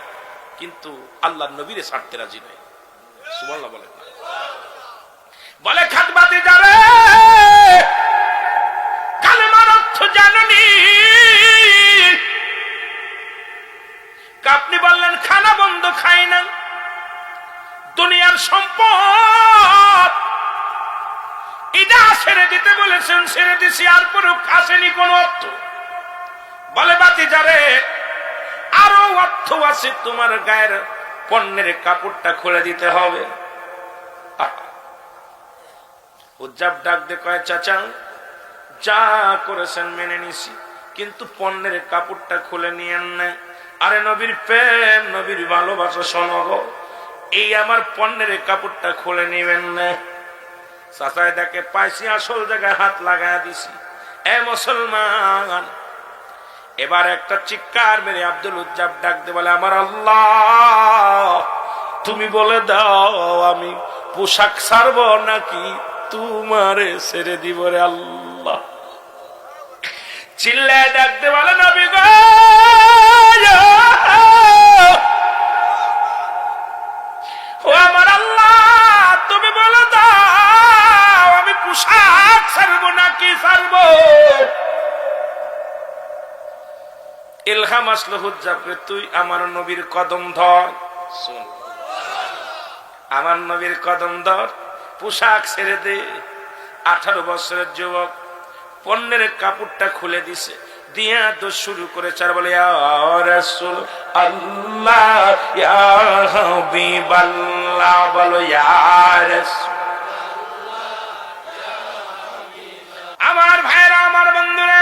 কিন্তু আল্লাহর নবীরে ছাড়তে রাজি নয়। সুবহানাল্লাহ বলেন। বলে খাতবাতি যাবে কালেমার অর্থ জাননি, আপনি বললেন খানা বন্ধ খাই না, দুনিয়ার সম্পদ এটা ছেড়ে দিতে বলেছেন, ছেড়ে দিছি, আর পরে আসেনি কোন অর্থ। বলে বাতি যারে আরো অর্থ আছে, তোমার গায়ের পণ্যের কাপড়টা খুলে দিতে হবে। উজ্জাব ডাক দে কয় চাচা যা করেছেন মেনে নিছি, কিন্তু পণ্যের কাপড়টা খুলে নিয়েন না। আরে নবীর প্রেম, নবীর ভালোবাসা শোনো গো, এই আমার পণ্যের কাপড়টা খুলে নিবেন না। চাচাই দেখে পাইছি আসল জায়গায় হাত লাগায় দিছি। এ মুসলমান, এবার একটা চিৎকার মেরে আব্দুল উজ্জাব ডাক দে বলে আমার আল্লাহ তুমি বলে দাও আমি পোশাক ছাড়বো নাকি তোমারে ছেড়ে দিব রে আল্লাহ। চিল্লায় ডাক দে বলে নবী গো ও আমার আল্লাহ তুমি বলে দাও আমি পোশাক ছাড়বো নাকি ছাড়বো। ইলহাম আসলো হুজ্জাবরে তুই আমার নবীর কদম ধর, শুন আমার নবীর কদম ধর, পোশাক ছেড়ে দে। 18 বছরের যুবক পণ্যের কাপড়টা খুলে দিছে, দিয়া তো শুরু করেছে আর বলে ইয়া রাসূল আল্লাহ ইয়া হাবিবাল্লাহ, বলো ইয়া রাসূল। আমার ভাইরা আমার বন্ধুরা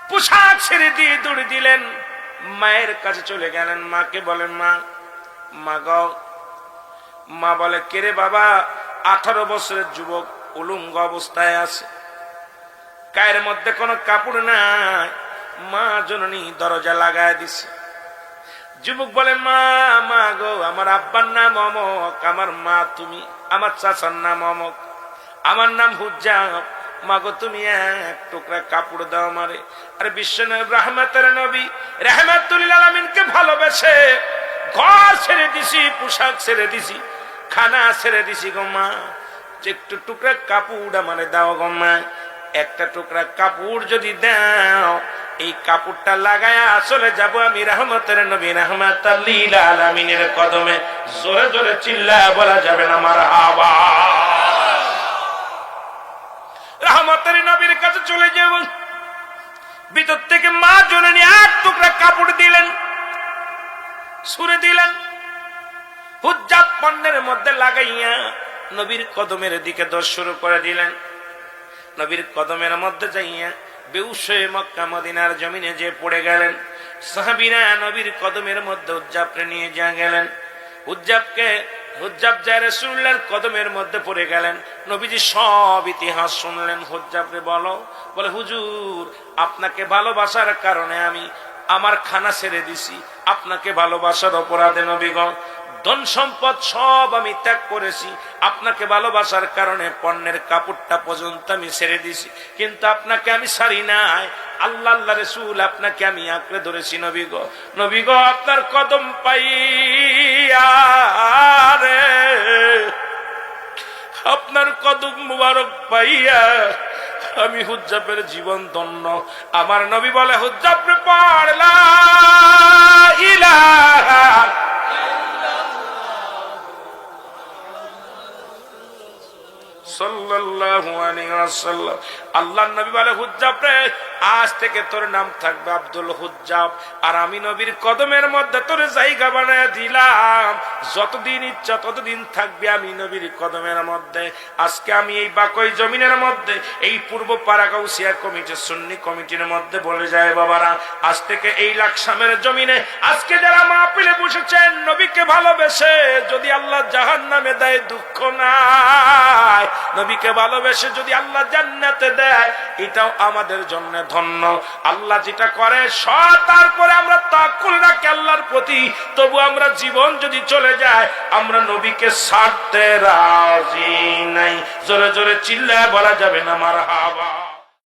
পোশাক ছেড়ে দিয়ে দৌড়ে দিলেন, মায়ের কাছে চলে গেলেন। মাকে বলেন মা, মা গো। মা বলে কেরে বাবা? 18 বছরের যুবক উলঙ্গ অবস্থায় আছে, গায়ের মধ্যে কোনো কাপড় নাই। মা জননী দরজা লাগায় দিছে। যুবক বলে মা, মা গো আমার আব্বার নাম অমক, আমার মা তুমি, আমার চাচার নাম অমক, আমার নাম হুজ্জাব, মাগো তুমি এক টুকরা কাপড় দাও আমারে। আরে বিশ্বনবী রাহমাতের নবী রাহমাতুল লিল আলামিনকে ভালোবেসে ঘর ছেড়ে দিছি, পোশাক ছেড়ে দিছি, খানা ছেড়ে দিছি গো মা, একটু টুকরা কাপড় আমারে দাও গো মা। একটা টুকরা কাপড় যদি দাও, এই কাপড়টা লাগায়া চলে যাব আমি রাহমাতের নবী রাহমাতুল লিল আলামিনের কদমে। জোরে জোরে চিল্লায়া বলা যাবে না মারহাবা। রাহমাতের নবীর কাছে চলে যাব, ভিতর থেকে মা জননী এক টুকরা কাপড় দিলেন, ছুঁড়ে দিলেন, হুজ্জাব পণ্যের মধ্যে লাগাইয়া নবীর কদমের দিকে দৌড় শুরু করে দিলেন। নবীর কদমের মধ্যে যাইয়া বেহুশ হয়ে মক্কা মদিনার জমিনে যে পড়ে গেলেন। সাহাবীরা নবীর কদমের মধ্যে হুজ্জাবকে নিয়ে যা গেলেন। হুজ্জাব যায় রাসূলুল্লাহর কদমের মধ্যে পড়ে গেলেন। নবীজি সব ইতিহাস শুনলেন। হুজ্জাবরে বলে হুজুর আপনাকে ভালোবাসার কারণে আমি আমার খানা ছেড়ে দিছি, আপনাকে ভালোবাসার অপরাধে নবীগণ ধন সম্পদ সব আমি ত্যাগ করেছি, আপনাকে ভালোবাসার কারণে পণ্যের কাপড়টা পর্যন্ত আমি ছেড়ে দিছি, কিন্তু আপনাকে আমি ছাড়ি নাই। আল্লাহ রাসূল আপনাকে আমি আঁকড়ে ধরেছি নবী গো আপনার কদম পাইয়া রে, আপনার কদম মুবারক পাইয়া আমি হুজ্জাবের জীবন ধন্য। আমার নবী বলে হুজ্জাবরে পড় লা ইলাহা সাল্লাল্লাহু আলাইহি ওয়াসাল্লাম। আল্লাহর নবী বলে হুজ্জাবরে আজ থেকে তোর নাম থাকবে আব্দুল হুজ্জাব, আর আমি নবীর কদমের মধ্যে তোর জায়গা বানায় দিলাম, যতদিন ইচ্ছা ততদিন থাকবে আমি নবীর কদমের মধ্যে। আজকে আমি এই বাকই জমিনের মধ্যে, এই পূর্ব পাড়া গাউসিয়া কমিটি সুন্নি কমিটির মধ্যে বলে যায়, বাবারা আজ থেকে এই লাকসামের জমিনে আজকে যারা মাহফিলে বসেছেন, নবীকে ভালোবেসে যদি আল্লাহ জাহান্নামে দেয় দুঃখ নাই, নবীকে ভালোবেসে যদি আল্লাহ জান্নাতে দেয় এটাও আমাদের জন্য ধন্য। আল্লাহ যেটা করে সব, তারপরে আমরা তাওয়াক্কুল রাখি আল্লাহর প্রতি, তবু আমরা জীবন যদি চলে যায় আমরা নবীকে ছাড়তে রাজি নাই। জোরে জোরে চিল্লায় বলা যাবে না মারহাবা।